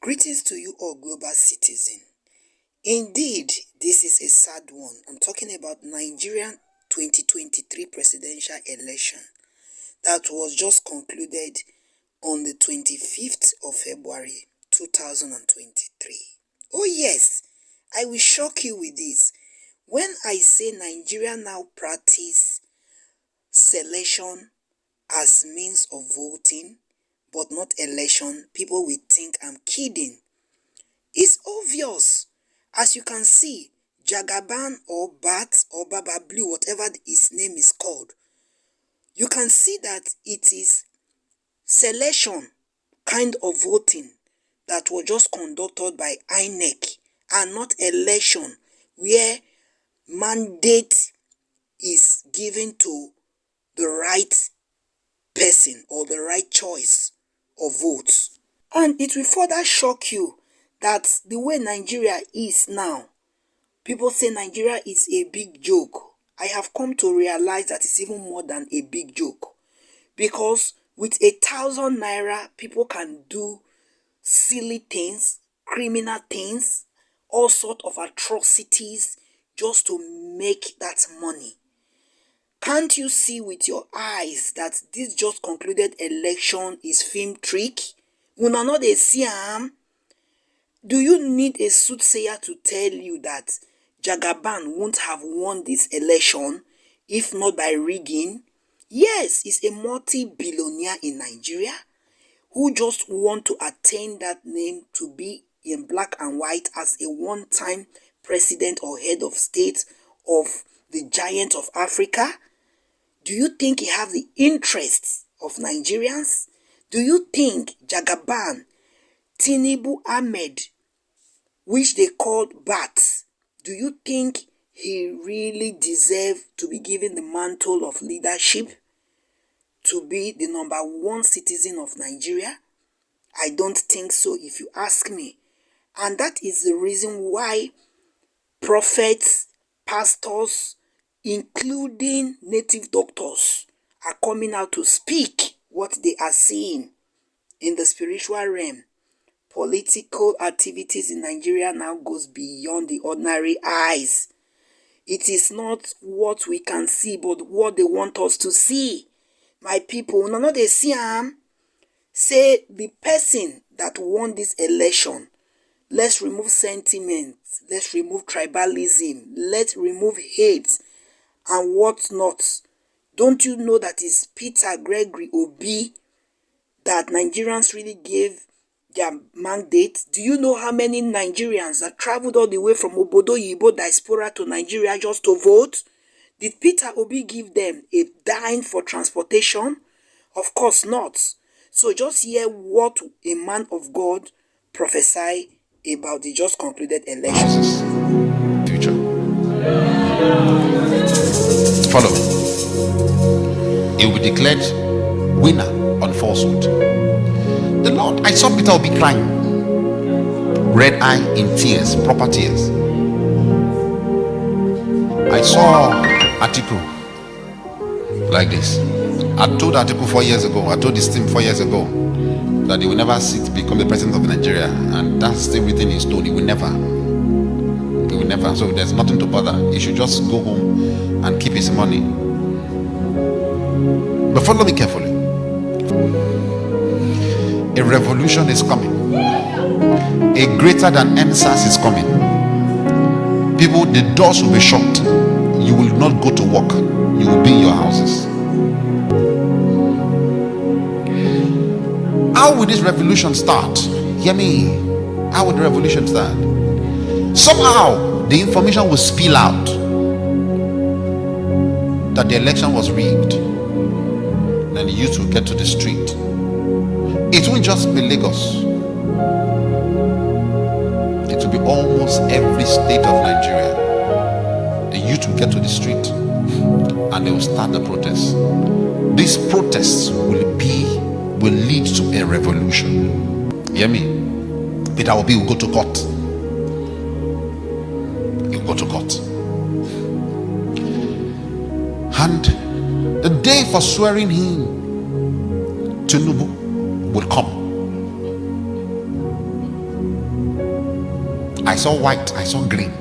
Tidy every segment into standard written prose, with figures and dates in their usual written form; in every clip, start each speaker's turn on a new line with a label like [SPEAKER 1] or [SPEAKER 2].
[SPEAKER 1] Greetings to you all, global citizen. Indeed, this is a sad one. I'm talking about Nigerian 2023 presidential election that was just concluded on the 25th of February 2023. Oh yes, I will shock you with this. When I say Nigeria now practice selection as means of voting, but not election, people will think I'm kidding. It's obvious. As you can see, Jagaban or Bat or Baba Blue, whatever his name is called, you can see that it is selection kind of voting that was just conducted by INEC and not election where mandate is given to the right person or the right choice of votes. And it will further shock you that the way Nigeria is now, people say Nigeria is a big joke. I have come to realize that it's even more than a big joke. Because with 1,000 naira, people can do silly things, criminal things, all sorts of atrocities just to make that money. Can't you see with your eyes that this just concluded election is film trick? Una no dey see am? Do you need a soothsayer to tell you that Jagaban won't have won this election if not by rigging? Yes, he's a multi-billionaire in Nigeria who just want to attain that name to be in black and white as a one-time president or head of state of the giant of Africa. Do you think he have the interests of Nigerians? Do you think Jagaban, Tinubu Ahmed, which they called Bat, do you think he really deserves to be given the mantle of leadership to be the number one citizen of Nigeria? I don't think so, if you ask me. And that is the reason why prophets, pastors, including native doctors, are coming out to speak what they are seeing in the spiritual realm. Political activities in Nigeria now goes beyond the ordinary eyes. It is not what we can see, but what they want us to see. My people, no, they see say the person that won this election, let's remove sentiment, let's remove tribalism, let's remove hate and whatnot. Don't you know that it's Peter Gregory Obi that Nigerians really gave their mandate? Do you know how many Nigerians that traveled all the way from Obodo Yibo diaspora to Nigeria just to vote? Did Peter Obi give them a dime for transportation? Of course not. So just hear what a man of God prophesied about the just concluded elections.
[SPEAKER 2] Future. Follow. He will be declared winner on falsehood. The Lord, I saw Peter Obi crying, red eye in tears, proper tears. I saw Atiku like this. I told Atiku 4 years ago, I told this team 4 years ago that he will never become the president of Nigeria, and that's still written in stone. He will never. So there's nothing to bother. He should just go home and keep his money. But follow me carefully. A revolution is coming. A greater than NSAS is coming. People, the doors will be shut. You will not go to work. You will be in your houses. How will this revolution start? Hear me. How will the revolution start? Somehow the information will spill out that the election was rigged. And the youth will get to the street. It won't just be Lagos. It will be almost every state of Nigeria. The youth will get to the street and they will start the protests. These protests will lead to a revolution. Hear me? Peter Obi will go to court. He will go to court. And the day for swearing him, Tinubu, will come. I saw white, I saw green.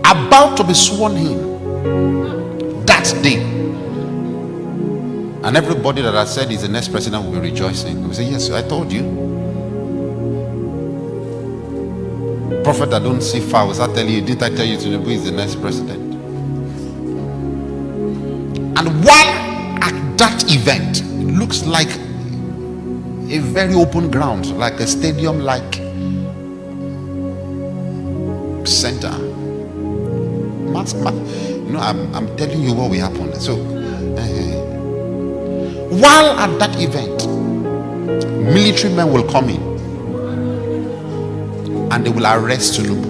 [SPEAKER 2] About to be sworn in that day. And everybody that I said is the next president will be rejoicing. We say, yes, I told you. Prophet that don't see far, was I tell you, didn't I tell you Tinubu is the next president? And while at that event, it looks like a very open ground, like a stadium-like center. You know, I'm telling you what will happen. So, while at that event, military men will come in and they will arrest Tinubu.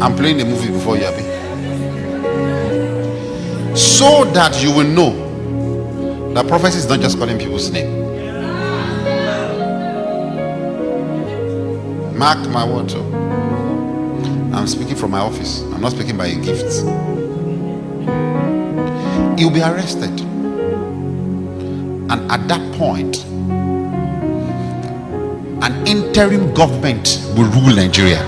[SPEAKER 2] I'm playing the movie before you, Abi. So that you will know that prophecy is not just calling people's name. Mark my words. I'm speaking from my office. I'm not speaking by a gift. He'll be arrested. And at that point, an interim government will rule Nigeria.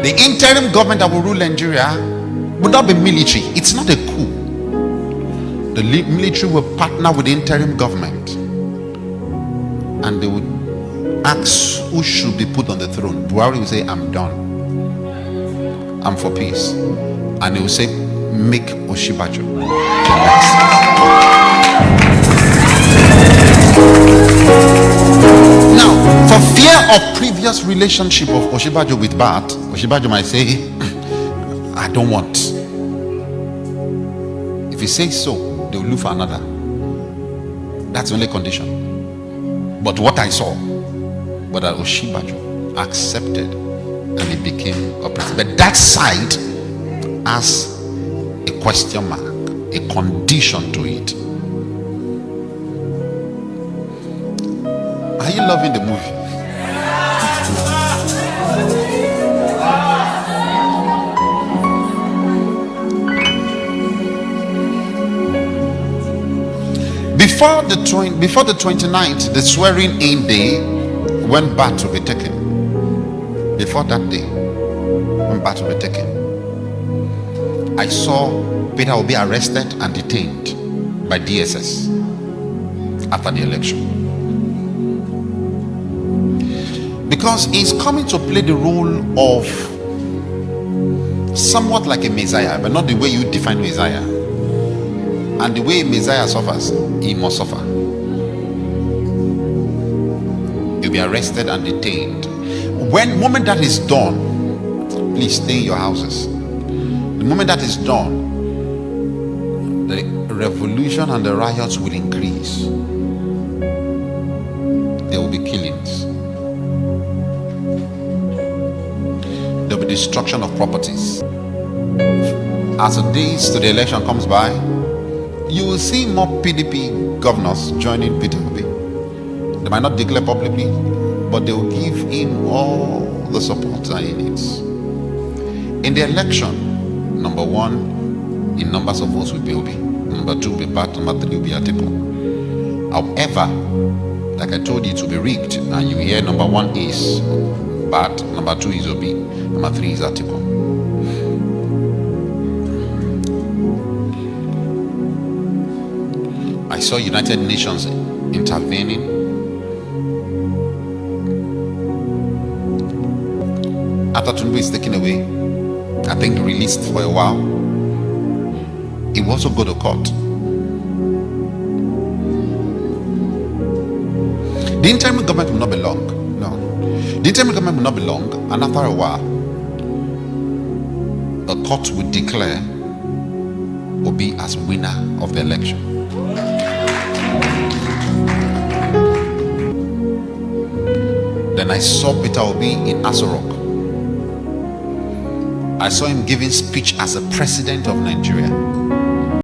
[SPEAKER 2] The interim government that will rule Nigeria would not be military. It's not a coup. The military will partner with the interim government and they would ask who should be put on the throne. Buhari will say, I'm done. I'm for peace. And he will say, make Oshibajo the next. Now, for fear of previous relationship of Oshibajo with Bat, Oshibajo might say, I don't want. If he says so, they will look for another. That's the only condition. But what I saw, but that Oshibajo accepted and he became a president. But that side has a question mark, a condition to it. Are you loving the movie? Before the 29th, the swearing in day, when Bat will be taken. Before that day, when Bat will be taken, I saw Peter will be arrested and detained by DSS after the election. Because he's coming to play the role of somewhat like a Messiah, but not the way you define Messiah. And the way Messiah suffers, he must suffer. He'll be arrested and detained. When moment that is done, please stay in your houses. The moment that is done, the revolution and the riots will increase. There will be killings. There will be destruction of properties. As the days to the election comes by, you will see more PDP governors joining Peter Obi. They might not declare publicly, but they will give him all the support that he needs. In the election, number one, in numbers of votes will be Obi. Number two will be Bat. Number three will be Atiku. However, like I told you, it will be rigged, and you hear number one is Bat, number two is Obi, number three is Atiku. I saw United Nations intervening. After Tinubu is taken away, I think released for a while, he will also go to court. The interim government will not be long. No. The interim government will not be long, and after a while, the court will declare Obi as winner of the election. Then I saw Peter Obi in Aso Rock. I saw him giving speech as a president of Nigeria.